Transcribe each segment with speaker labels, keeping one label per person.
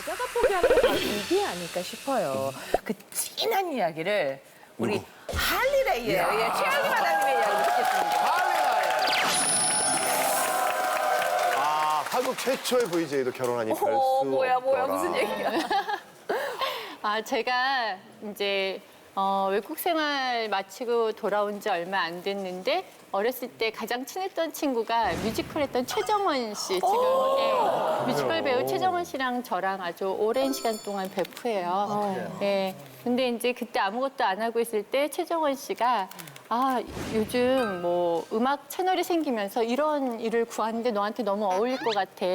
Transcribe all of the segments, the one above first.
Speaker 1: 여자가 포기하는 게 바로 이게 아닐까 싶어요. 그 진한 이야기를 우리 할리레이의 최현희 마담님의 이야기를 듣겠습니다.
Speaker 2: 한국 최초의 VJ도 결혼하니 별 수
Speaker 1: 뭐야
Speaker 2: 없더라.
Speaker 1: 무슨 얘기야?
Speaker 3: 제가 이제 외국 생활 마치고 돌아온 지 얼마 안 됐는데 어렸을 때 가장 친했던 친구가 뮤지컬 했던 최정원 씨, 지금 뮤지컬 배우 최정원 씨랑 저랑 아주 오랜 시간 동안 베프예요. 네. 근데 이제 그때 아무것도 안 하고 있을 때 최정원 씨가 요즘 뭐 음악 채널이 생기면서 이런 일을 구하는데 너한테 너무 어울릴 것 같아.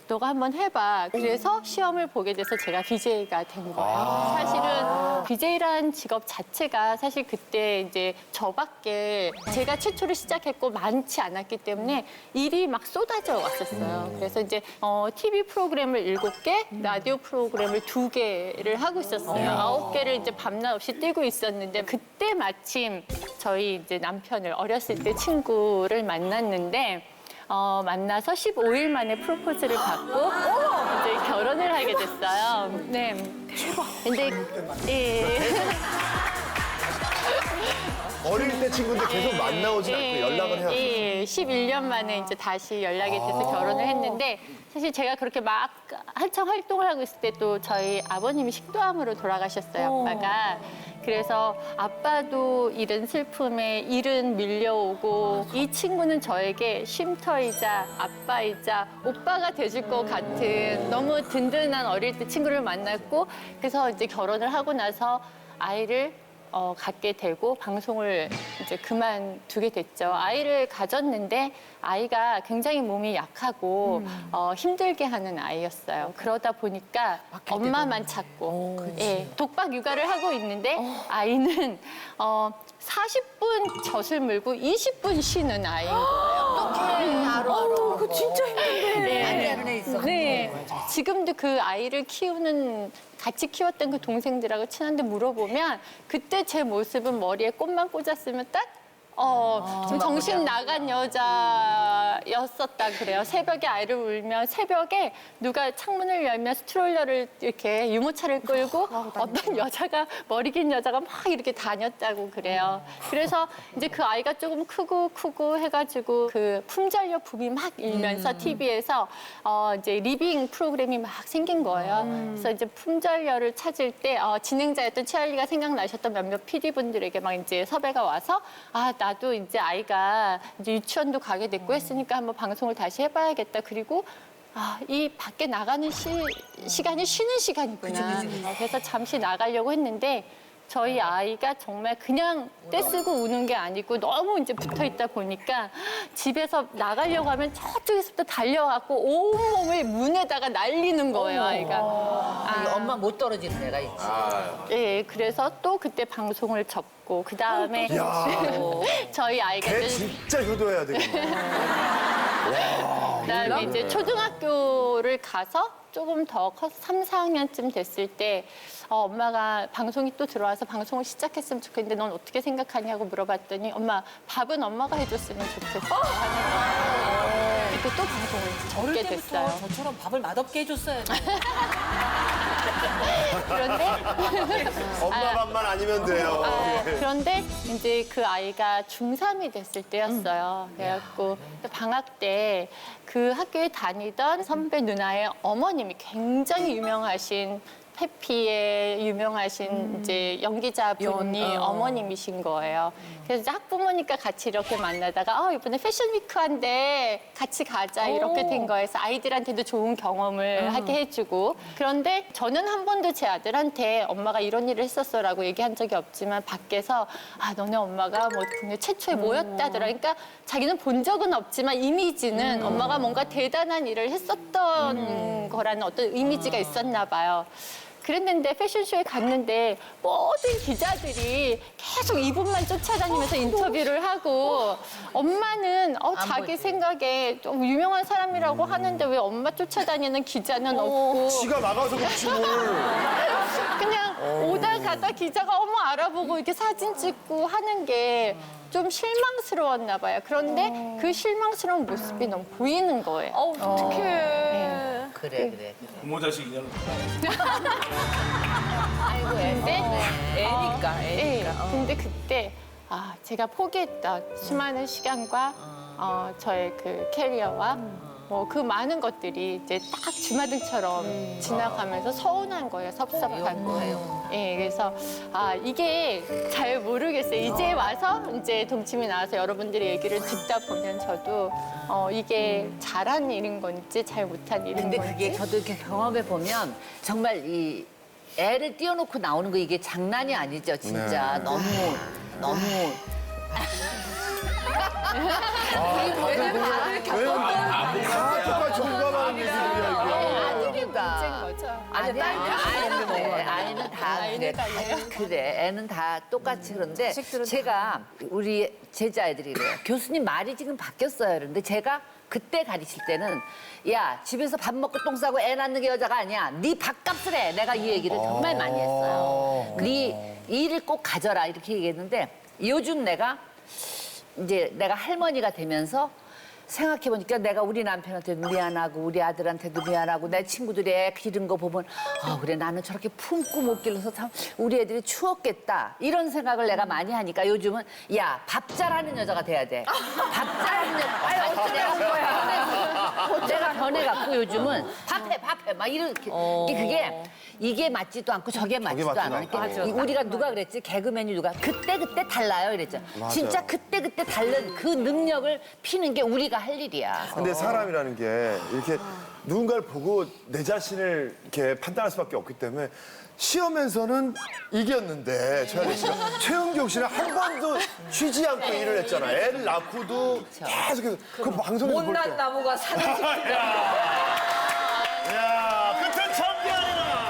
Speaker 3: 너가 한번 해봐. 그래서 시험을 보게 돼서 제가 BJ가 된 거예요. 사실은 BJ라는 직업 자체가 사실 그때 이제 저밖에 제가 최초로 시작했고 많지 않았기 때문에 일이 막 쏟아져 왔었어요. 그래서 이제 TV 프로그램을 7개, 라디오 프로그램을 2개를 하고 있었어요. 9개를 이제 밤낮 없이 뛰고 있었는데 그때 마침 저희 이제 남편을 어렸을 때 친구를 만났는데 만나서 15일 만에 프로포즈를 받고 이제 결혼을 하게 됐어요. 네. 대박. 근데
Speaker 2: 어릴 때 친구인데 계속 만나오진 않고 연락은 해요.
Speaker 3: 11년 만에 이제 다시 연락이 돼서 결혼을 했는데 사실 제가 그렇게 막 한창 활동을 하고 있을 때 또 저희 아버님이 식도암으로 돌아가셨어요, 아빠가. 그래서 아빠도 잃은 슬픔에 일은 밀려오고 이 친구는 저에게 쉼터이자 아빠이자 오빠가 돼줄 것 같은 너무 든든한 어릴 때 친구를 만났고 그래서 이제 결혼을 하고 나서 아이를 갖게 되고 방송을 이제 그만두게 됐죠. 아이를 가졌는데 아이가 굉장히 몸이 약하고 힘들게 하는 아이였어요. 그러다 보니까 엄마만 찾고 독박 육아를 하고 있는데 아이는 40분 젖을 물고 20분 쉬는 아이인 거예요.
Speaker 1: 하루. 그거 진짜 힘든데.
Speaker 4: 안에 있어.
Speaker 3: 네. 지금도 그 아이를 키우는 같이 키웠던 그 동생들하고 친한데 물어보면 그때 제 모습은 머리에 꽃만 꽂았으면 딱 좀 정신 나간 여자였었다 그래요. 새벽에 아이를 울면 새벽에 누가 창문을 열면 스트롤러를 이렇게 유모차를 끌고 어떤 여자가 머리 긴 여자가 막 이렇게 다녔다고 그래요. 그래서 이제 그 아이가 조금 크고 해가지고 그 품절료 붐이 막 일면서 TV에서 이제 리빙 프로그램이 막 생긴 거예요. 그래서 이제 품절료를 찾을 때 진행자였던 최할리가 생각나셨던 몇몇 PD분들에게 막 이제 섭외가 와서 나도 이제 아이가 이제 유치원도 가게 됐고 했으니까 한번 방송을 다시 해봐야겠다. 그리고 이 밖에 나가는 시간이 쉬는 시간이구나. 그래서 잠시 나가려고 했는데 저희 아이가 정말 그냥 떼쓰고 우는 게 아니고 너무 이제 붙어 있다 보니까 집에서 나가려고 하면 저쪽에서부터 달려와갖고 온몸을 문에다가 날리는 거예요, 아이가.
Speaker 4: 엄마 못 떨어지는 애가 있지.
Speaker 3: 예, 그래서 또 그때 방송을 접고 그 다음에 저희 아이가
Speaker 2: 걔
Speaker 3: 이제
Speaker 2: 진짜 효도해야 되겠네.
Speaker 3: 그다음에 이제 초등학교를 가서 조금 더 커서 3, 4학년쯤 됐을 때 엄마가 방송이 또 들어와서 방송을 시작했으면 좋겠는데 넌 어떻게 생각하냐고 물어봤더니 엄마 밥은 엄마가 해줬으면 좋겠어 하는 거예요. 그때 또 방송을
Speaker 5: 어릴
Speaker 3: 접게
Speaker 5: 때부터
Speaker 3: 됐어요.
Speaker 5: 저처럼 밥을 맛없게 해줬어야 돼.
Speaker 3: 그런데
Speaker 2: 엄마 밥만 아니면 돼요.
Speaker 3: 그런데 이제 그 아이가 중3이 됐을 때였어요. 그래갖고 방학 때 그 학교에 다니던 선배 누나의 어머님이 굉장히 유명하신 해피의 유명하신 이제 연기자분이 어머님이신 거예요. 그래서 이제 학부모니까 같이 이렇게 만나다가 이번에 패션 위크한데 같이 가자 이렇게 된 거여서 아이들한테도 좋은 경험을 하게 해주고 그런데 저는 한 번도 제 아들한테 엄마가 이런 일을 했었어라고 얘기한 적이 없지만 밖에서 너네 엄마가 뭐 국내 최초의 뭐였다더라. 그러니까 자기는 본 적은 없지만 이미지는 엄마가 뭔가 대단한 일을 했었던 거라는 어떤 이미지가 있었나 봐요. 그랬는데 패션쇼에 갔는데 모든 기자들이 계속 이분만 쫓아다니면서 인터뷰를 하고 엄마는 자기 생각에 좀 유명한 사람이라고 하는데 왜 엄마 쫓아다니는 기자는 없고
Speaker 2: 지가 막아서 그렇지 뭘.
Speaker 3: 그냥 오다 가다 기자가 알아보고 이렇게 사진 찍고 하는 게 좀 실망스러웠나 봐요. 그런데 그 실망스러운 모습이 너무 보이는 거예요.
Speaker 1: 어떡해.
Speaker 4: 그래.
Speaker 6: 부모 자식 인연.
Speaker 4: 아이고,
Speaker 3: 근데
Speaker 1: 애니까.
Speaker 3: 네, 근데 그때 제가 포기했던 수많은 시간과 저의 그 캐리어와 뭐 그 많은 것들이 이제 딱 주마등처럼 지나가면서 서운한 거예요, 섭섭한 거예요. 예, 그래서 이게 잘 모르겠어요. 이제 와서 이제 동침이 나와서 여러분들의 얘기를 듣다 보면 저도 이게 잘한 일인 건지 잘 못한 일인
Speaker 4: 근데
Speaker 3: 건지.
Speaker 4: 그게 저도 이렇게 경험해 보면 정말 이 애를 띄워놓고 나오는 거 이게 장난이 아니죠, 진짜. 너무.
Speaker 2: 다 똑같이 공감하는 얘기들이야, 이게.
Speaker 3: 문제인 거죠.
Speaker 4: 아이는 다 그래. 애는 다 똑같이 그런데 제가 우리 제자애들이 그래요. 교수님 말이 지금 바뀌었어요. 그런데 제가 그때 가르칠 때는 야 집에서 밥 먹고 똥 싸고 애 낳는 게 여자가 아니야. 네 밥값을 해. 내가 이 얘기를 정말 많이 했어요. 네 일을 꼭 가져라 이렇게 얘기했는데 요즘 내가 할머니가 되면서 생각해보니까 내가 우리 남편한테도 미안하고 우리 아들한테도 미안하고 내 친구들이 애 기른 거 보면 그래 나는 저렇게 품고 못 길러서 참 우리 애들이 추웠겠다 이런 생각을 내가 많이 하니까 요즘은 야 밥 잘하는 여자가 돼야 돼. 밥 잘하는 여자. 어째 내가 그거야. 내가 변해갖고 요즘은 밥해 막 이렇게 이게 맞지도 않고 저게 맞지도 않아. 우리가 누가 그랬지 개그맨이 누가 그때 달라요 이랬죠. 진짜 그때 다른 그 능력을 피는 게 우리가 할 일이야.
Speaker 2: 근데 사람이라는 게 이렇게 누군가를 보고 내 자신을 이렇게 판단할 수밖에 없기 때문에 시험에서는 이겼는데 최하리 씨가 최은경 씨는 한 번도 쉬지 않고 일을 했잖아. 애를 낳고도 계속해서 그 방송에서 볼 때.
Speaker 1: 못난 나무가 사는 집.
Speaker 6: 야, 끝은 참견이라.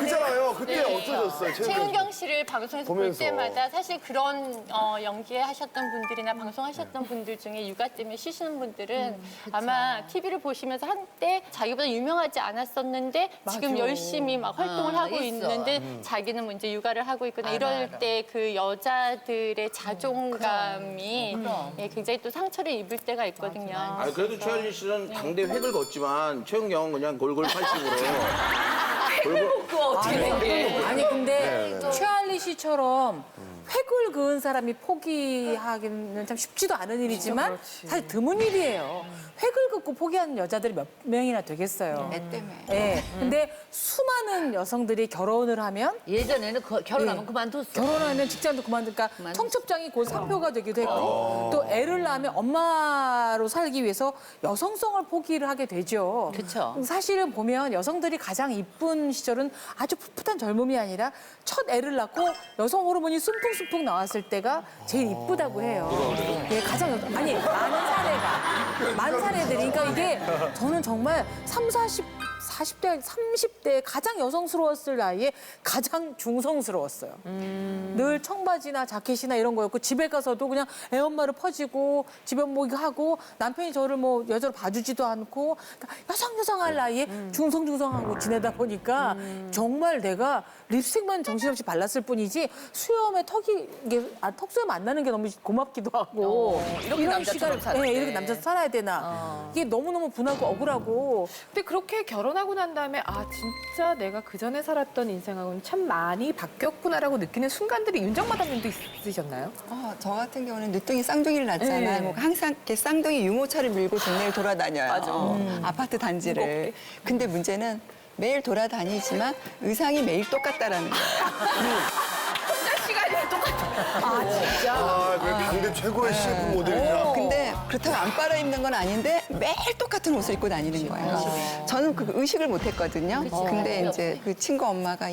Speaker 2: 그잖아요. 그때 어떠셨어요,
Speaker 3: 최은경 씨를 방송에서
Speaker 2: 보면서.
Speaker 3: 볼 때마다 사실 그런 연기하셨던 분들이나 방송하셨던 분들 중에 육아 때문에 쉬시는 분들은 아마 TV를 보시면서 한때 자기보다 유명하지 않았었는데 지금 열심히 막 활동을 하고
Speaker 4: 있어.
Speaker 3: 있는데 자기는 뭐 이제 육아를 하고 있거나 이럴 때 그 여자들의 자존감이 예, 굉장히 또 상처를 입을 때가 있거든요.
Speaker 6: 그래도 최하리 씨는 당대 획을 걷지만 최은경은 그냥 골골 80으로.
Speaker 5: 아니 근데 최할리 씨처럼 획을 그은 사람이 포기하기는 참 쉽지도 않은 일이지만 사실 드문 일이에요. 획을 긋고 포기하는 여자들이 몇 명이나 되겠어요.
Speaker 7: 애 때문에.
Speaker 5: 네. 근데 수많은 여성들이 결혼을 하면
Speaker 4: 예전에는 결혼하면 그만뒀어.
Speaker 5: 결혼하면 직장도 그만두니까 청첩장이 곧 상표가 되기도 했고 또 애를 낳으면 엄마로 살기 위해서 여성성을 포기를 하게 되죠.
Speaker 4: 그쵸.
Speaker 5: 사실은 보면 여성들이 가장 이쁜 시절은 아주 풋풋한 젊음이 아니라 첫 애를 낳고 여성 호르몬이 숭풍숭풍 나왔을 때가 제일 이쁘다고 해요. 예, 가장 아니 많은 사례들이 그러니까 이게 저는 정말 40대, 30대 가장 여성스러웠을 나이에 가장 중성스러웠어요. 늘 청바지나 자켓이나 이런 거였고 집에 가서도 그냥 애엄마를 퍼지고 집에 뭐 이거 하고 남편이 저를 뭐 여자로 봐주지도 않고 그러니까 여성할 나이에 중성하고 지내다 보니까 정말 내가 립스틱만 정신없이 발랐을 뿐이지 수염에 턱수염 안 나는 게 너무 고맙기도 하고
Speaker 1: 이렇게 남자처럼 사는데.
Speaker 5: 네, 이렇게 남자 살아야 되나 이게 너무너무 분하고 억울하고
Speaker 1: 근데 그렇게 결혼하고 난 다음에 진짜 내가 그 전에 살았던 인생하고는 참 많이 바뀌었구나라고 느끼는 순간들이 윤정 마담님도 있으셨나요?
Speaker 7: 저 같은 경우는 늦둥이 쌍둥이를 낳잖아요.
Speaker 1: 네.
Speaker 7: 뭐 항상 이렇게 쌍둥이 유모차를 밀고 동네를 돌아다녀요. 아파트 단지를. 근데 문제는 매일 돌아다니지만 의상이 매일 똑같다라는 거예요.
Speaker 1: 시간이 똑같아. 진짜?
Speaker 2: 그 당대 최고의 CF 모델이자.
Speaker 7: 근데 그렇다고 안 빨아입는 건 아닌데 매일 똑같은 옷을 입고 다니는 거예요. 저는 그 의식을 못 했거든요. 근데 이제 그 친구 엄마가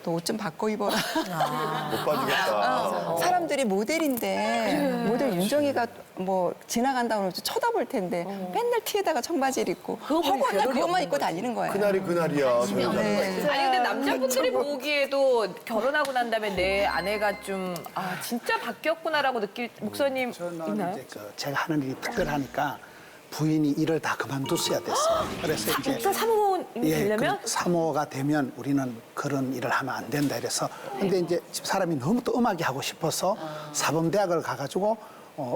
Speaker 7: 너 옷 좀 바꿔 입어라.
Speaker 2: 못 봐주겠다.
Speaker 7: 사람들이 모델인데 모델 윤정이가 뭐 지나간다고 하면 쳐다볼 텐데 맨날 티에다가 청바지를 입고 허구한 그것만 입고 다니는 거예요.
Speaker 2: 그날이 그날이야.
Speaker 7: 네.
Speaker 1: 아니 근데 남자분들이 보기에도 결혼하고 난 다음에 내 아내가 좀 진짜 바뀌었구나라고 느낄 목사님
Speaker 8: 저는
Speaker 1: 있나요?
Speaker 8: 이제 제가 하는 일이 특별하니까 부인이 일을 다 그만뒀어야 됐어요. 그래서 이제
Speaker 1: 목사 사모님이 되려면?
Speaker 8: 그 사모가 되면 우리는 그런 일을 하면 안 된다 이래서 근데 이제 사람이 너무 또 음악이 하고 싶어서 사범대학을 가가지고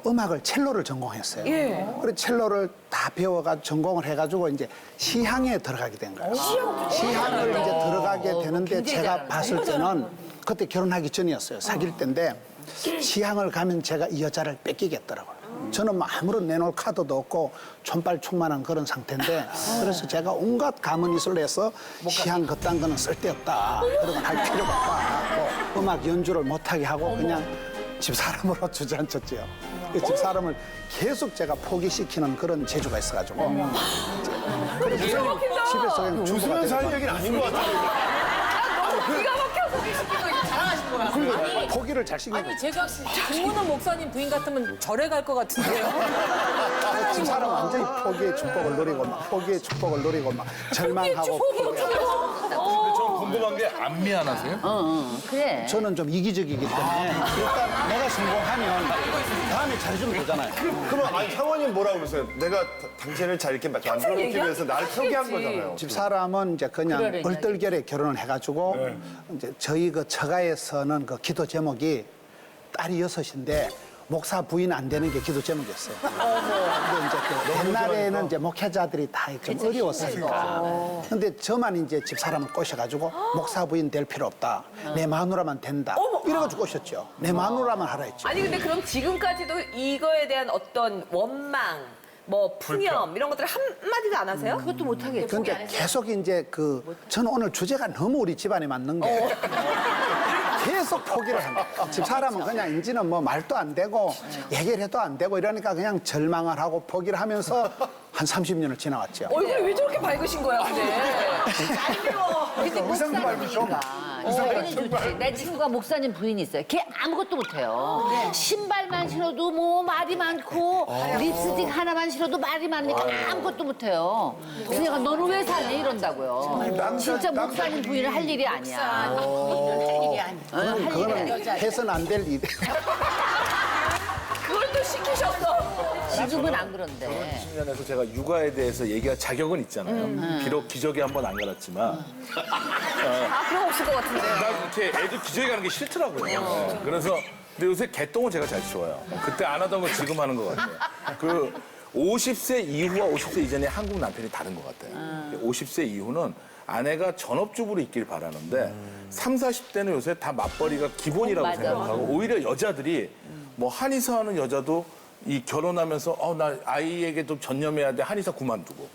Speaker 8: 음악을 첼로를 전공했어요.
Speaker 1: 예.
Speaker 8: 그래서 첼로를 다 배워가 전공을 해가지고 이제 시향에 들어가게 된 거예요. 시향을 이제 들어가게 되는데
Speaker 4: 굉장히
Speaker 8: 제가
Speaker 4: 잘하네.
Speaker 8: 봤을 때는 그때 결혼하기 전이었어요. 사귈 때인데 시향을 가면 제가 이 여자를 뺏기겠더라고요. 저는 뭐 아무런 내놓을 카드도 없고 촌발충만한 그런 상태인데 그래서 제가 온갖 가문이슬을 해서 시향 그딴 거는 쓸데없다. 그런 건 할 필요가 없다. 음악 연주를 못하게 하고 그냥 집사람으로 주저앉혔지요. 그 집사람을 계속 제가 포기시키는 그런 재주가 있어가지고 그래서 집에서 그냥 주부가
Speaker 2: 웃으면서 할
Speaker 8: 되고
Speaker 2: 얘기는 아닌 것 같아요.
Speaker 1: 기가 막혀 소개시키고 이렇게 자랑하시는 거야.
Speaker 8: 그리고 포기를 잘 시키고
Speaker 5: 아니 제가 김문호 목사님 부인 같으면 절에 갈 것 같은데요.
Speaker 8: 집사람 완전히 포기의 축복을 누리고 막 포기의 축복을 누리고 막 절망하고
Speaker 9: 근데 전 궁금한 게 안 미안하세요?
Speaker 4: 그래.
Speaker 8: 저는 좀 이기적이기 때문에 일단 내가 성공하면 다음에 잘해주면 되잖아요.
Speaker 2: 그럼 아니 상원님 뭐라고 그러세요? 내가 당신을 잘 이렇게 만들어놓기 위해서 나를 포기한 거잖아요.
Speaker 8: 집사람은 이제 그냥
Speaker 4: 그러네,
Speaker 8: 얼떨결에 결혼을 해가지고 이제 저희 그 처가에서는 그 기도 제목이 딸이 6인데 목사 부인 안 되는 게 기도 제목이었어요. 근데 이제 그 옛날에는 이제 목회자들이 다 좀 어려웠으니까. 근데 저만 이제 집사람을 꼬셔가지고 목사 부인 될 필요 없다. 내 마누라만 된다. 이래가지고 꼬셨죠. 내 마누라만 하라 했죠.
Speaker 1: 아니 근데 그럼 지금까지도 이거에 대한 어떤 원망, 뭐 푸념 이런 것들을 한마디도 안 하세요?
Speaker 4: 그것도 못하겠지.
Speaker 8: 그러니까 계속 이제 저는 오늘 주제가 너무 우리 집안에 맞는 게 계속 포기를 합니다. 집사람은 그냥 인지는 뭐 말도 안 되고 얘기를 해도 안 되고 이러니까 그냥 절망을 하고 포기를 하면서 한 30년을 지나왔죠.
Speaker 1: 얼굴이 왜 저렇게 밝으신 거야 근데?
Speaker 4: 근데 목사님 부인이가 부인이 좋지. 내 친구가 목사님 부인이 있어요. 걔 아무것도 못해요. 신발만 신어도 뭐 말이 많고 립스틱 하나만 신어도 말이 많으니까 아무것도 못해요. 그래서 내가 너는 왜 사냐 이런다고요. 진짜 목사님 부인은 할 일이 아니야.
Speaker 8: 그거는 해서는 안 될 일.
Speaker 1: 그걸 또 시키셨어.
Speaker 4: 지금은 안 그런데.
Speaker 9: 10년에서 제가 육아에 대해서 얘기할 자격은 있잖아요. 비록 기저귀 한 번 안 갈았지만
Speaker 1: 아 그럼 없을 것 같은데.
Speaker 9: 나 이렇게 애들 기저귀 가는 게 싫더라고요. 네. 그래서 근데 요새 개똥을 제가 잘 치워요. 그때 안 하던 걸 지금 하는 것 같아요. 그 50세 이후와 50세 이전의 한국 남편이 다른 것 같아요. 50세 이후는 아내가 전업주부로 있길 바라는데 30, 40대는 요새 다 맞벌이가 기본이라고
Speaker 4: 맞아.
Speaker 9: 생각하고 오히려 여자들이 뭐 한의사 하는 여자도 이 결혼하면서 나 아이에게 좀 전념해야 돼 한의사 그만두고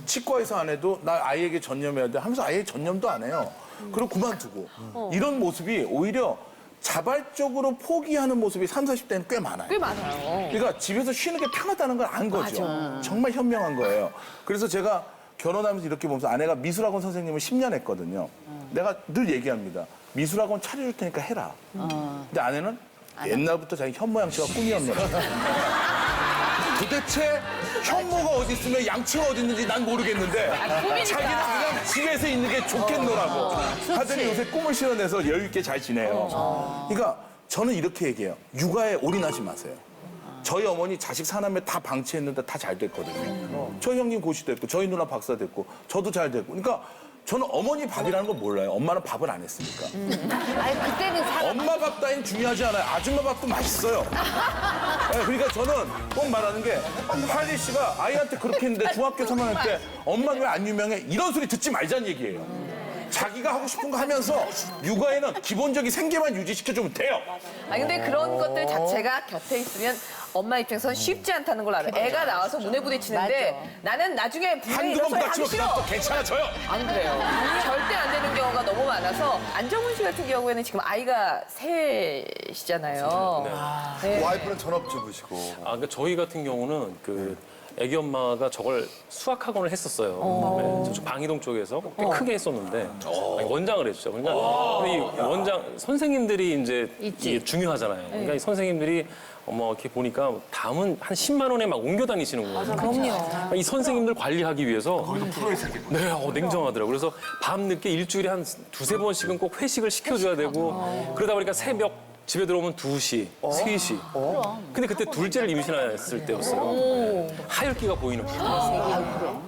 Speaker 9: 치과의사 안 해도 나 아이에게 전념해야 돼 하면서 아예 전념도 안 해요. 그리고 그만두고 이런 모습이 오히려 자발적으로 포기하는 모습이 30, 40대는 꽤 많아요.
Speaker 1: 꽤 많아요.
Speaker 9: 그러니까 집에서 쉬는 게 편하다는 걸 안 거죠. 정말 현명한 거예요. 그래서 제가 결혼하면서 이렇게 보면서 아내가 미술학원 선생님을 10년 했거든요. 내가 늘 얘기합니다. 미술학원 차려줄 테니까 해라. 근데 아내는 옛날부터 자기 현모양치가 꿈이었노라. 도대체 현모가 어디 있으면 양치가 어디 있는지 난 모르겠는데 자기는 그냥 집에서 있는 게 좋겠노라고 하더니 요새 꿈을 실현해서 여유 있게 잘 지내요. 그러니까 저는 이렇게 얘기해요. 육아에 올인하지 마세요. 저희 어머니 자식 사남매 다 방치했는데 다 잘 됐거든요. 저희 형님 고시 됐고 저희 누나 박사 됐고 저도 잘 됐고 그러니까 저는 어머니 밥이라는 걸 몰라요. 엄마는 밥을 안 했으니까.
Speaker 4: 아니 그때는
Speaker 9: 엄마 밥 따윈 중요하지 않아요. 아줌마 밥도 맛있어요. 네, 그러니까 저는 꼭 말하는 게 할리 씨가 아이한테 그렇게 했는데 중학교 3학년 때 엄마는 왜 안 유명해? 이런 소리 듣지 말자는 얘기예요. 자기가 하고 싶은 거 하면서 육아에는 기본적인 생계만 유지시켜주면 돼요.
Speaker 1: 아니 근데 그런 것들 자체가 곁에 있으면 엄마 입장에서 쉽지 않다는 걸 알아요. 애가 나와서 문에 부딪히는데 나는 나중에 분명히
Speaker 9: 한두
Speaker 1: 이런
Speaker 9: 번
Speaker 1: 소리 하기
Speaker 9: 부딪히면
Speaker 1: 싫어.
Speaker 9: 그냥 또 괜찮아져요.
Speaker 1: 안 그래요. 절대 안 되는 경우가 너무 많아서 안정훈 씨 같은 경우에는 지금 아이가 셋이잖아요. 네.
Speaker 2: 와이프는 전업주부시고.
Speaker 10: 그러니까 저희 같은 경우는 애기 엄마가 저걸 수학학원을 했었어요. 저쪽 방이동 쪽에서 꽤 크게 했었는데 원장을 했죠. 그러니까 이 원장 선생님들이 이제 이게 중요하잖아요. 그러니까 이 선생님들이 이렇게 보니까 담은 한 10만 원에 막 옮겨 다니시는 거예요. 그럼요. 이 선생님들 관리하기 위해서 네, 냉정하더라고요. 그래서 밤 늦게 일주일에 한 두세 번씩은 꼭 회식을 시켜줘야 되고 그러다 보니까 새벽 집에 들어오면 2시, 3시. 근데 그때 둘째를 임신했을 때였어요. 하혈기가 보이는 거예요.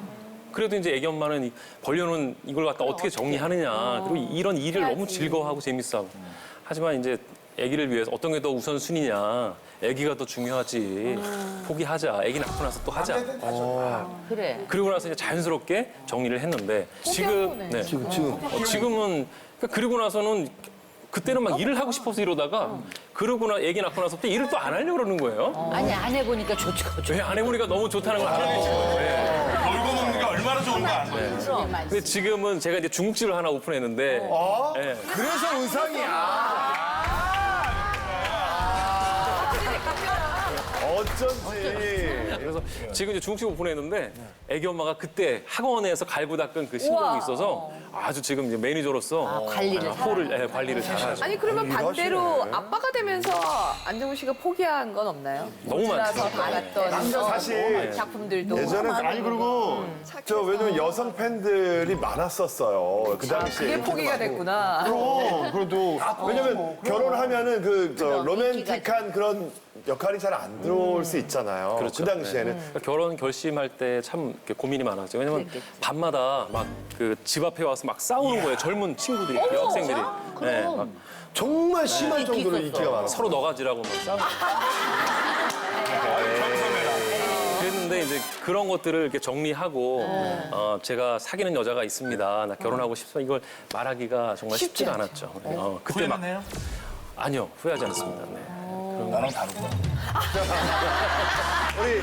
Speaker 10: 그래도 이제 애기 엄마는 벌려놓은 이걸 갖다 어떻게 정리하느냐. 그리고 이런 일을 너무 즐거워하고 재밌어하고. 하지만 이제 아기를 위해서 어떤 게 더 우선순위냐. 아기가 더 중요하지. 포기하자. 아기 낳고 나서 또 하자.
Speaker 4: 그래.
Speaker 10: 그리고 나서 이제 자연스럽게 정리를 했는데 지금 지금은 그러니까 그리고 나서는 그때는 막 일을 하고 싶어서 이러다가 그러고나 아기 낳고 나서 또 일을 또 안 하려고 그러는 거예요.
Speaker 4: 아니 안 해보니까 좋죠.
Speaker 10: 왜 안 해보니까 너무 좋다는 걸 알아내신 거예요. 네.
Speaker 9: 놀고 먹는 게 얼마나 좋은가.
Speaker 10: 근데 지금은 제가 이제 중국집을 하나 오픈했는데 네.
Speaker 2: 그래서 의상이야. 어쩐지.
Speaker 10: 그래서 지금 이제 중국집 오픈했는데 애기 엄마가 그때 학원에서 갈고 닦은 그 신경이 있어서 아주 지금 이제 매니저로서
Speaker 4: 관리를
Speaker 10: 관리를 잘하죠.
Speaker 1: 아니 그러면 반대로 아빠가 되면서 안정훈 씨가 포기한 건 없나요?
Speaker 10: 너무 많죠.
Speaker 1: 받았던
Speaker 2: 사실
Speaker 1: 작품들도
Speaker 2: 예전에 아니 그리고 저 왜냐면 여성 팬들이 많았었어요. 그 당시에.
Speaker 1: 그게 포기가 됐구나.
Speaker 2: 그럼 그래도 왜냐면 결혼하면은 저 로맨틱한 그런 역할이 잘 안 들어올 수 있잖아요.
Speaker 10: 그렇죠.
Speaker 2: 그 당시에는.
Speaker 10: 그러니까 결혼 결심할 때 참 고민이 많았죠. 왜냐면 밤마다 막 그 집 앞에 와서 막 싸우는 거예요. 젊은 친구들이, 여학생들이. 네, 막
Speaker 2: 정말 심한 정도로 인기가 많았어요.
Speaker 10: 서로 너가지라고 막 싸우고. 그랬는데 이제 그런 것들을 이렇게 정리하고 제가 사귀는 여자가 있습니다. 나 결혼하고 싶어. 이걸 말하기가 정말 쉽지가 않았죠. 그때 막 아니요, 후회하지 않았습니다. 네.
Speaker 9: 나랑 다르구나.
Speaker 2: 우리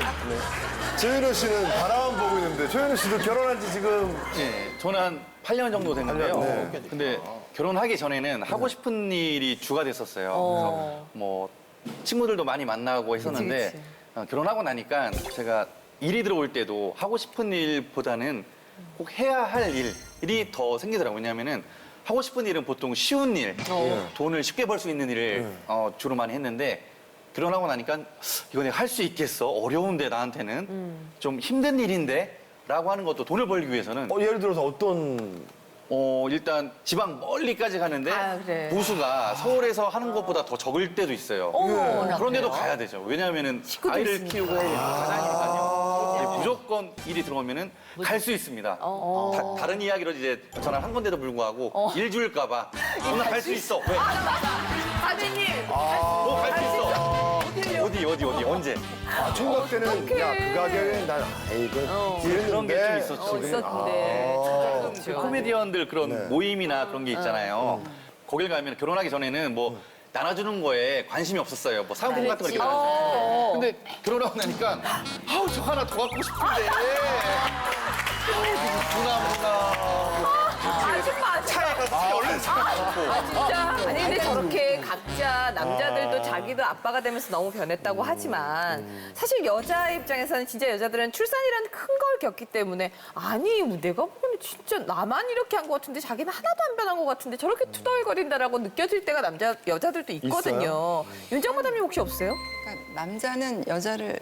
Speaker 2: 조현우 씨는 바라만 보고 있는데 조현우 씨도 결혼한 지 지금
Speaker 11: 네, 저는 한 8년 정도 됐는데요.
Speaker 2: 8년, 네.
Speaker 11: 근데 결혼하기 전에는 하고 싶은 일이 주가 됐었어요. 그래서 뭐 친구들도 많이 만나고 했었는데 결혼하고 나니까 제가 일이 들어올 때도 하고 싶은 일보다는 꼭 해야 할 일이 더 생기더라고요. 왜냐하면은 하고 싶은 일은 보통 쉬운 일, 돈을 쉽게 벌 수 있는 일을 주로 많이 했는데 결혼하고 나니까 이거 내가 할 수 있겠어? 어려운데 나한테는 좀 힘든 일인데? 라고 하는 것도 돈을 벌기 위해서는
Speaker 2: 예를 들어서 어떤
Speaker 11: 일단 지방 멀리까지 가는데
Speaker 1: 그래.
Speaker 11: 보수가 서울에서 하는 것보다 더 적을 때도 있어요. 그런데도 가야 되죠. 왜냐하면은 아이를 키우고 해야 되는 가장이니까요. 무조건 일이 들어오면은 갈 수 있습니다. 다른 이야기로 이제 전화 한 건데도 불구하고 일 줄까봐 누나 갈 수 있어. 왜?
Speaker 1: 사장님
Speaker 11: 갈 수 있어. 어디 언제?
Speaker 2: 총각 때는 야 그 가격에 난
Speaker 11: 그런 게 좀 있었죠.
Speaker 1: 있었는데
Speaker 11: 그 코미디언들 그런 모임이나 그런 게 있잖아요. 거길 가면 결혼하기 전에는 뭐 나눠주는 거에 관심이 없었어요. 뭐 사은품 같은 거 이렇게 나눠주고. 근데 결혼하고 나니까 아우 저 하나 더 갖고 싶은데. 누나. 차에 가서 얼른 사갖고.
Speaker 1: 진짜 아니 근데 저렇게 각자 남자들도 자기도 아빠가 되면서 너무 변했다고 하지만 사실 여자 입장에서는 진짜 여자들은 출산이라는 큰 걸 겪기 때문에 아니 내가 보기에는 진짜 나만 이렇게 한 것 같은데 자기는 하나도 안 변한 것 같은데 저렇게 투덜거린다라고 느껴질 때가 여자들도 있거든요. 윤정 마담님 혹시 없어요?
Speaker 7: 그러니까 남자는 여자를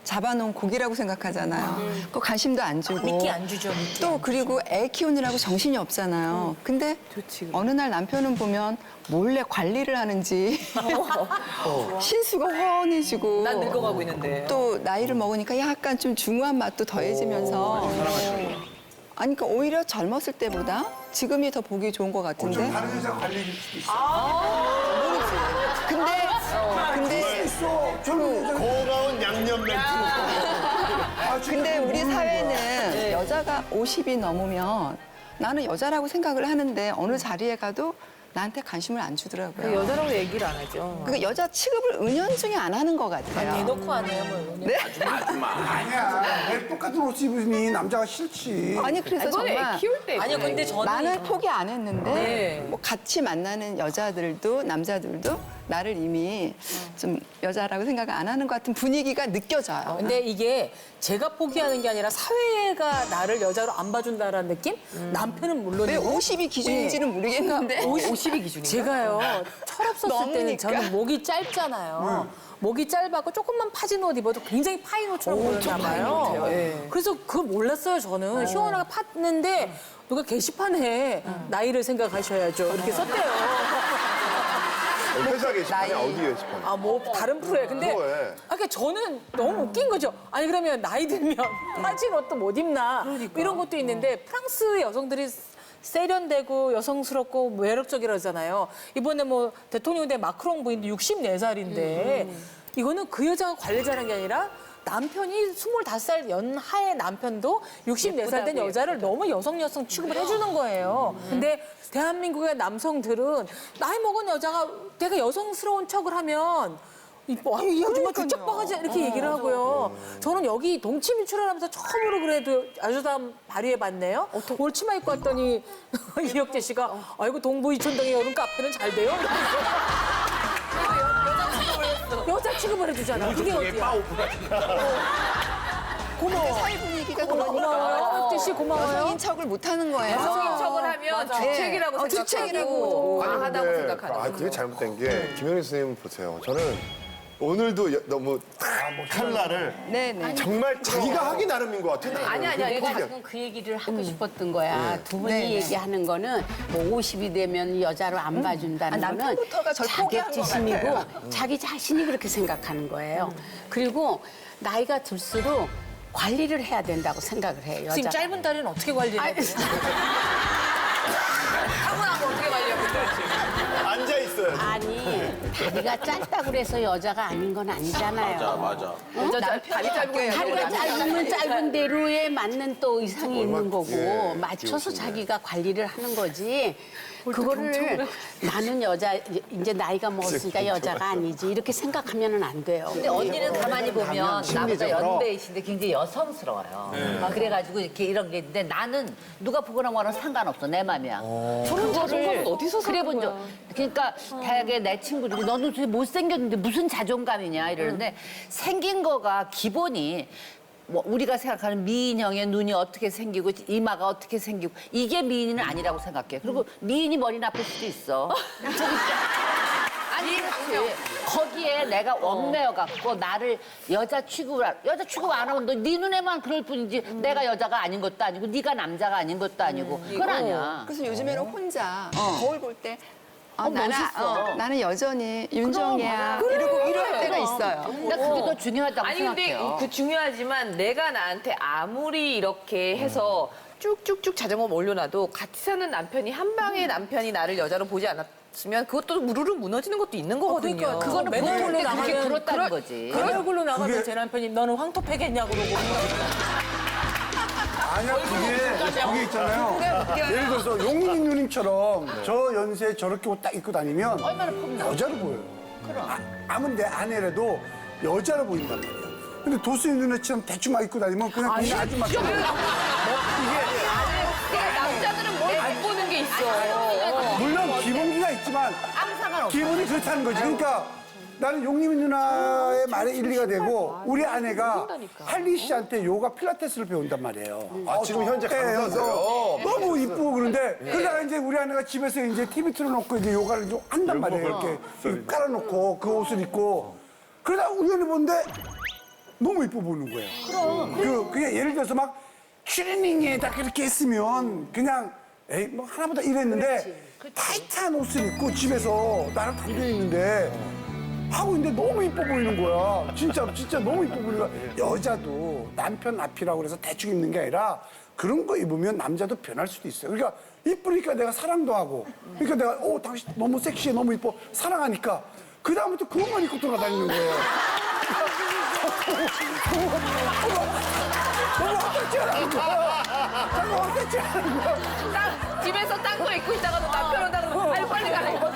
Speaker 7: 잡아놓은 고기라고 생각하잖아요. 그 관심도 안 주고.
Speaker 5: 미끼 안 주죠, 미끼.
Speaker 7: 또 그리고 애 키우느라고 정신이 없잖아요. 근데 어느 날 남편은 보면 몰래 관리를 하는지 신수가 훤해지고
Speaker 1: 난 늙어가고 있는데.
Speaker 7: 또 나이를 먹으니까 약간 좀 중후한 맛도 더해지면서 아니 그러니까 오히려 젊었을 때보다 지금이 더 보기 좋은 것 같은데.
Speaker 8: 다른 여자 관리일 수도 있어.
Speaker 7: 근데
Speaker 2: 고가운 양념 멘트.
Speaker 7: 근데 우리 사회는 여자가 50이 넘으면 나는 여자라고 생각을 하는데 어느 자리에 가도 나한테 관심을 안 주더라고요.
Speaker 1: 여자라고 얘기를 안 하죠.
Speaker 7: 그 여자 취급을 은연중에 안 하는 것 같아요.
Speaker 5: 대놓고 안 해요, 뭐.
Speaker 7: 네?
Speaker 8: 아니야. 왜 똑같은 옷 입으니 남자가 싫지.
Speaker 7: 아니 그래서
Speaker 1: 이건 애
Speaker 7: 정말
Speaker 1: 키울 때.
Speaker 5: 아니요, 근데 저는
Speaker 7: 나는 포기 안 했는데
Speaker 1: 네.
Speaker 7: 뭐 같이 만나는 여자들도 남자들도 나를 이미 좀 여자라고 생각 안 하는 것 같은 분위기가 느껴져요.
Speaker 5: 근데 이게 제가 포기하는 게 아니라 사회가 나를 여자로 안 봐준다라는 느낌? 남편은
Speaker 7: 왜
Speaker 5: 물론이고
Speaker 7: 50이 기준인지는 모르겠는데
Speaker 1: 50이 기준인가?
Speaker 5: 제가요 철없었을 때는
Speaker 7: 넘으니까.
Speaker 5: 저는 목이 짧잖아요. 목이 짧아고 조금만 파진 옷 입어도 굉장히 파인 옷처럼 보였나 봐요. 그래서 그걸 몰랐어요 저는. 시원하게 팠는데 누가 게시판에 나이를 생각하셔야죠. 이렇게 썼대요.
Speaker 2: 회사 게시판이 어디 게시판?
Speaker 5: 아, 뭐 다른 프로에. 근데
Speaker 2: 뭐해?
Speaker 5: 그러니까 저는 너무 웃긴 거죠. 아니 그러면 나이 들면 빠진 옷도 못 입나 이런 것도 있는데 프랑스 여성들이 세련되고 여성스럽고 매력적이라잖아요. 이번에 뭐 대통령 된 마크롱 부인도 64살인데 이거는 그 여자가 관리자라는 게 아니라 남편이 25살 연하의 남편도 64살 된 여자를 너무 여성 취급을 해주는 거예요. 근데 대한민국의 남성들은 나이 먹은 여자가 되게 여성스러운 척을 하면 이뻐. 이 아줌마 주책 바가지 이렇게 얘기를 하고요. 저는 여기 동치미 출연하면서 처음으로 그래도 아주담 발휘해봤네요. 올 치마 입고 왔더니 이혁재 씨가 아이고 동부 이촌동의 여름 카페는 잘 돼요. 여자 취급을 해주잖아. 그게 어디야? 고마워.
Speaker 7: 사회 분위기가
Speaker 5: 고마워요. 혁재 씨 고마워요.
Speaker 7: 여성인 척을 못 하는 거예요.
Speaker 1: 여성인 척을 하면 주책이라고 생각하고
Speaker 7: 주책이라고.
Speaker 1: 과하다고
Speaker 2: 근데,
Speaker 1: 생각하는
Speaker 2: 그게 잘못된 게 김영희 선생님 보세요. 저는 오늘도 너무 칼날을
Speaker 7: 네네.
Speaker 2: 정말 자기가 하기 나름인 것 같아요.
Speaker 1: 아니야.
Speaker 12: 내가 방금 그 얘기를 하고 싶었던 거야. 두 분이 얘기하는 거는 뭐 50이 되면 여자로 안 봐준다는 거는
Speaker 7: 남편부터가 절 포기한 것
Speaker 12: 자격지심이고
Speaker 7: 같아요.
Speaker 12: 자기 자신이 그렇게 생각하는 거예요. 그리고 나이가 들수록 관리를 해야 된다고 생각을 해요.
Speaker 5: 지금
Speaker 12: 여자.
Speaker 5: 짧은 다리는 어떻게 관리해야 돼요?
Speaker 1: 타고나고 어떻게 관리하고
Speaker 2: 앉아 있어요.
Speaker 12: 아니 다리가 짧다고 그래서 여자가 아닌 건 아니잖아요.
Speaker 6: 맞아.
Speaker 1: 여자 다리 짧은
Speaker 12: 다리가 짧으면 짧은 대로에 맞는 또 의상이 있는 거고
Speaker 2: 예,
Speaker 12: 맞춰서 자기가 관리를 하는 거지. 그거를 나는 여자 이제 나이가 먹었으니까 여자가 아니지 이렇게 생각하면은 안 돼요.
Speaker 4: 근데 언니는 가만히 보면 나보다
Speaker 8: 심리적으로.
Speaker 4: 연배이신데 굉장히 여성스러워요. 막 그래가지고 이렇게 이런 게 있는데 나는 누가 보거나 뭐나 상관없어. 내 맘이야.
Speaker 1: 저런 자존감은 어디서
Speaker 4: 그래 본 적. 그러니까 대학에 내 친구들이 너는 도대체 못생겼는데 무슨 자존감이냐 이러는데 생긴 거가 기본이 뭐 우리가 생각하는 미인형의 눈이 어떻게 생기고 이마가 어떻게 생기고 이게 미인은 아니라고 생각해. 그리고 미인이 머리 나쁠 수도 있어. 아니 그렇지. 거기에 내가 얽매여 갖고 나를 여자 취급 안 하면 너 네 눈에만 그럴 뿐이지 내가 여자가 아닌 것도 아니고 네가 남자가 아닌 것도 아니고 그건 아니야.
Speaker 7: 그래서 요즘에는 혼자 거울 볼 때
Speaker 4: 멋있어.
Speaker 7: 나는 여전히 윤정이야. 이럴 때가 있어요.
Speaker 4: 나 그게 더 중요하다고
Speaker 1: 아니 근데
Speaker 4: 생각해요.
Speaker 1: 그 중요하지만 내가 나한테 아무리 이렇게 해서 쭉쭉쭉 자존감 올려놔도 같이 사는 남편이 한 방에 남편이 나를 여자로 보지 않았으면 그것도 무르르 무너지는 것도 있는 거거든요.
Speaker 5: 그러니까 그거는
Speaker 4: 맨
Speaker 5: 맨 얼굴로
Speaker 4: 얼굴로 그게
Speaker 5: 나가면
Speaker 4: 그렇다는 거지.
Speaker 5: 그런 얼굴로 나가면 제 남편이 너는 황토패겠냐 그러고
Speaker 13: 아니야, 그게 있잖아요. 예를 들어서 용민이 누님처럼 저 연세에 저렇게 옷 딱 입고 다니면 여자로 보여요. 아무리 내 아내라도 여자로 보인단 말이에요. 근데 도수인 누나처럼 대충 막 입고 다니면 그냥 그냥 아줌마.
Speaker 1: 남자들은 뭘 못 보는 게 있어.
Speaker 13: 물론 기본기가 있지만 기분이 그렇다는 거지. 그러니까 나는 용림이 누나의 말에 일리가 되고 우리 아내가 할리 씨한테 요가 필라테스를 배운단 말이에요.
Speaker 2: 아, 지금 현재 강사세요?
Speaker 13: 너무 이쁘고 그런데 그러다가 이제 우리 아내가 집에서 이제 TV 틀어놓고 이제 요가를 좀 한단 말이에요. 이렇게 깔아놓고 그 옷을 입고 그러다가 우연히 보는데 너무 이뻐 보이는 거예요. 그게 예를 들어서 막 트레이닝에다 그렇게 했으면 그냥 에이 뭐 하나보다 이랬는데 타이트한 옷을 입고 집에서 나랑 담겨 있는데 하고 있는데 너무 이뻐 보이는 거야. 진짜 너무 이뻐 보이는 거야. 여자도 남편 앞이라고 그래서 대충 입는 게 아니라 그런 거 입으면 남자도 변할 수도 있어요. 그러니까 이쁘니까 내가 사랑도 하고 그러니까 내가 당신 너무 섹시해 너무 이뻐 사랑하니까 그다음부터 그것만 입고 돌아다니는 거예요. 너무 어떻지 않은 거야. 너무 어떻지 않은 거야.
Speaker 1: 집에서 딴 거 입고 있다가도 남편 온다고 그러면 아니 빨리 가라 이거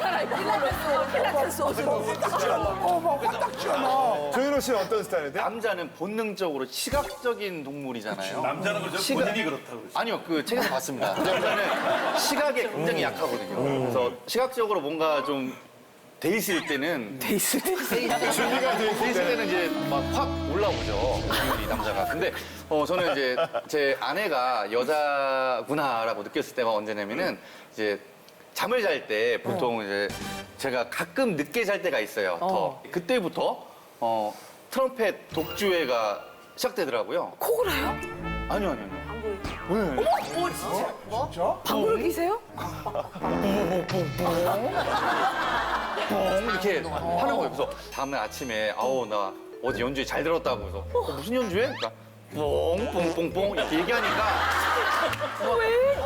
Speaker 1: 필라테스 옷으로.
Speaker 13: 화딱 지어놔.
Speaker 2: 조현호 씨는 어떤 스타일인데?
Speaker 11: 남자는 본능적으로 시각적인 동물이잖아요.
Speaker 9: 남자는 그렇죠. 본인이 그렇다고 그러죠.
Speaker 11: 아니요, 그 책에서 봤습니다. 남자는 시각에 굉장히 약하거든요. 그래서 시각적으로 뭔가 좀 돼 있을 때는
Speaker 2: 준비가 돼 있을
Speaker 11: 있을 때는 이제 막 확 올라오죠. 우리 남자가. 근데 저는 이제 제 아내가 여자구나라고 느꼈을 때가 언제냐면은 이제 잠을 잘 때 보통 이제 제가 가끔 늦게 잘 때가 있어요. 더 그때부터 트럼펫 독주회가 시작되더라고요.
Speaker 1: 코골 해요?
Speaker 11: 아니요.
Speaker 1: 방구를 끼세요?
Speaker 11: 이렇게 하는 거예요. 그래서 다음날 아침에 아우 나 어제 연주회 잘 들었다고 해서 무슨 연주회? 그러니까 뽕뽕뽕뽕 이렇게 얘기하니까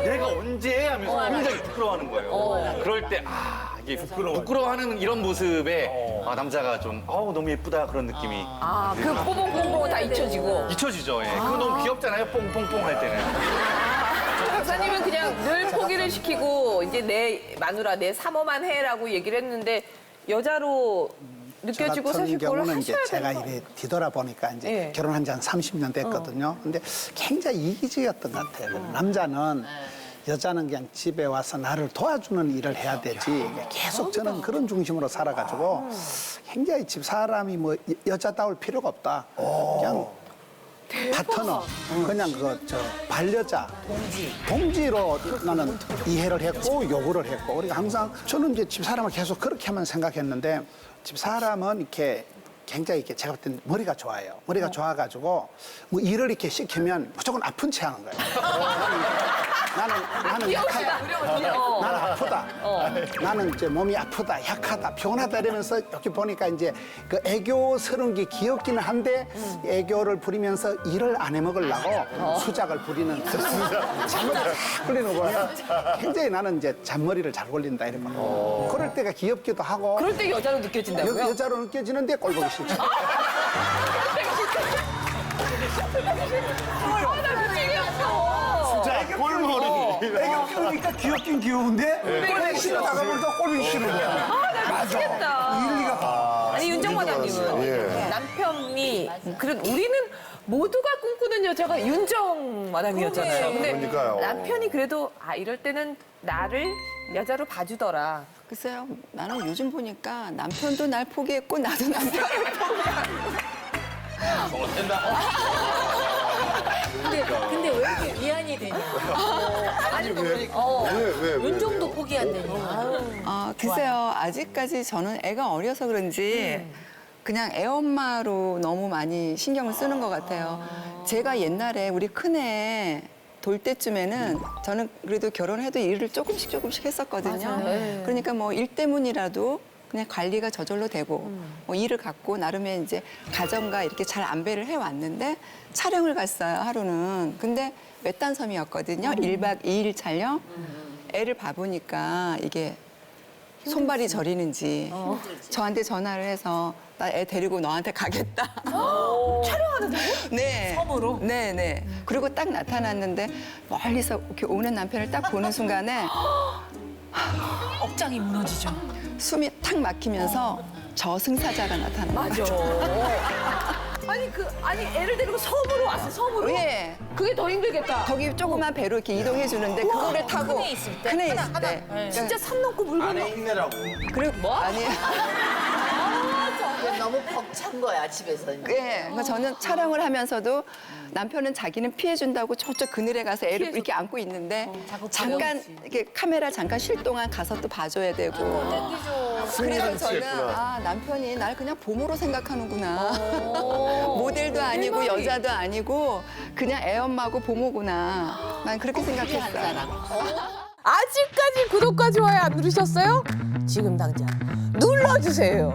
Speaker 11: 내가 언제 하면서 굉장히 부끄러워하는 거예요. 그럴 때 이게 부끄러워하는 이런 모습에 남자가 좀 너무 예쁘다 그런 느낌이
Speaker 1: 그 뽀뽕뽀뽕 다 잊혀지고.
Speaker 11: 잊혀지죠. 예. 그거 너무 귀엽잖아요. 뽕뽕뽕 할 때는.
Speaker 1: 박사님은 그냥 늘 포기를 시키고 이제 내 마누라, 내 사모만 해라고 얘기를 했는데 여자로 느껴지고
Speaker 8: 저
Speaker 1: 사실
Speaker 8: 같은
Speaker 1: 그걸
Speaker 8: 경우는 이제
Speaker 1: 하셔야
Speaker 8: 제가
Speaker 1: 되는
Speaker 8: 이래 뒤돌아보니까 이제
Speaker 1: 예.
Speaker 8: 결혼한 지 한 30년 됐거든요. 근데 굉장히 이기적이었던 것 같아요. 남자는 여자는 그냥 집에 와서 나를 도와주는 일을 해야 되지. 계속 저는 그런 중심으로 살아가지고 굉장히 집 사람이 뭐 여자다울 필요가 없다. 그냥 파트너, 그냥 반려자, 동지로 나는 이해를 했고 요구를 했고, 그러니까 항상 저는 이제 집 사람을 계속 그렇게만 생각했는데 집 사람은 이렇게 굉장히 이렇게 제가 볼 때는 머리가 좋아요. 머리가 좋아가지고 뭐 일을 이렇게 시키면 무조건 아픈 체 하는 거예요. 나는 약하다. 나는 아프다. 나는 이제 몸이 아프다, 약하다, 피곤하다 이러면서 이렇게 보니까 이제 그 애교스러운 게 귀엽기는 한데 애교를 부리면서 일을 안 해먹으려고 수작을 부리는 잔머리를 싹 굴리는 거 보면 굉장히 나는 이제 잔머리를 잘 굴린다 이런 거. 그럴 때가 귀엽기도 하고.
Speaker 1: 그럴 때 여자로 느껴진다고요?
Speaker 8: 여자로 느껴지는데 꼴 보기 싫죠.
Speaker 1: 나 미치게 없어.
Speaker 2: 자, 꼴머리.
Speaker 13: 애교 키우니까 귀엽긴 귀여운데 꼴보기 싫어다가 보니까 꼴보기 싫은 거야.
Speaker 1: 나 미치겠다.
Speaker 13: 일리가 봐.
Speaker 1: 아니 윤정 마담님은
Speaker 2: 예.
Speaker 1: 남편이 우리는 모두가 꿈꾸는 여자가 윤정 마담이었잖아요. 근데
Speaker 2: 그러니까요.
Speaker 1: 남편이 그래도 이럴 때는 나를 여자로 봐주더라.
Speaker 7: 글쎄요, 나는 요즘 보니까 남편도 날 포기했고 나도 남편을
Speaker 5: 근데 왜 이렇게 위안이 되냐?
Speaker 2: 왜?
Speaker 5: 윤정도 포기한다니.
Speaker 7: 글쎄요, 아직까지 저는 애가 어려서 그런지 그냥 애엄마로 너무 많이 신경을 쓰는 것 같아요. 제가 옛날에 우리 큰애 돌 때쯤에는 저는 그래도 결혼해도 일을 조금씩 했었거든요. 그러니까 뭐 일 때문이라도 그냥 관리가 저절로 되고 뭐 일을 갖고 나름의 이제 가정과 이렇게 잘 안배를 해왔는데 촬영을 갔어요, 하루는. 근데 외딴섬이었거든요. 1박 2일 촬영. 애를 봐보니까 이게 손발이 저리는지 저한테 전화를 해서 나 애 데리고 너한테 가겠다.
Speaker 1: 촬영하는데요?
Speaker 7: 네.
Speaker 5: 섬으로?
Speaker 7: 네네. 그리고 딱 나타났는데 멀리서 이렇게 오는 남편을 딱 보는 순간에
Speaker 5: 억장이 무너지죠.
Speaker 7: 숨이 탁 막히면서 저승사자가 나타난 거죠.
Speaker 1: 아니 애를 데리고 섬으로 왔어, 섬으로.
Speaker 7: 예.
Speaker 1: 그게 더 힘들겠다.
Speaker 7: 거기 조그만 배로 이렇게 이동해 주는데 그거를 타고
Speaker 5: 큰애 있을 때?
Speaker 7: 큰애 있을 때.
Speaker 1: 진짜 산 넘고 물 건너.
Speaker 6: 안에 힘내라고.
Speaker 7: 그리고 뭐? 아니.
Speaker 4: 너무 벅찬 거야 집에서.
Speaker 7: 예. 그러니까 저는 촬영을 하면서도 남편은 자기는 피해준다고 저쪽 그늘에 가서 애를 이렇게 안고 있는데 잠깐 이렇게 카메라 잠깐 쉴 동안 가서 또 봐줘야 되고. 그래서 저는 남편이 날 그냥 보모로 생각하는구나. 모델도 아니고 여자도 아니고 그냥 애엄마고 보모구나. 난 그렇게 생각했어요.
Speaker 1: 아직까지 구독과 좋아요 안 누르셨어요? 지금 당장 눌러주세요.